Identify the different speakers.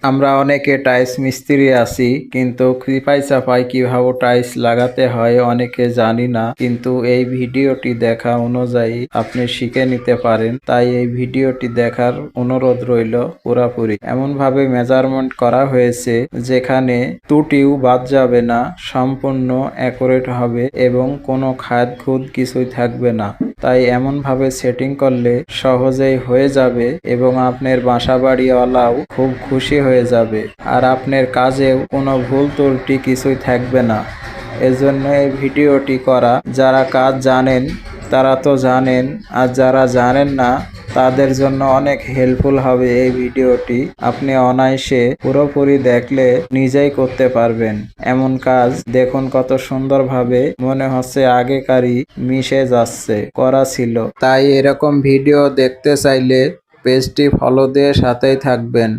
Speaker 1: আমরা অনেকে টাইলস মিস্ত্রি আছি, কিন্তু চিপাই চাপাই কিভাবে টাইলস লাগাতে হয় অনেকে জানি না। কিন্তু এই ভিডিওটি দেখা অনুযায়ী আপনি শিখে নিতে পারেন। তাই এই ভিডিওটি দেখার অনুরোধ রইল পুরাপুরি। এমন ভাবে মেজারমেন্ট করা হয়েছে যেখানে ত্রুটিও বাদ যাবে না, সম্পূর্ণ অ্যাকুরেট হবে এবং কোনো খাদ খুদ কিছুই থাকবে না। তাই এমন ভাবে সেটিং করলে সহজেই হয়ে যাবে এবং আপনার বাসা বাড়িওয়ালাও খুব খুশি হয়ে যাবে, আর আপনার কাজেও কোনো ভুল ত্রুটি কিছুই থাকবে না। এজন্য এই ভিডিওটি করা। যারা কাজ জানেন তারা তো জানেন, আর যারা জানেন না তাদের জন্য অনেক হেল্পফুল হবে এই ভিডিওটি। আপনি অনায়াসে পুরোপুরি দেখলে নিজেই করতে পারবেন এমন কাজ। দেখুন কত সুন্দরভাবে মনে হচ্ছে আগেকারই মিশে যাচ্ছে করা ছিল। তাই এরকম ভিডিও দেখতে চাইলে পেজটি ফলো দিয়ে সাথেই থাকবেন।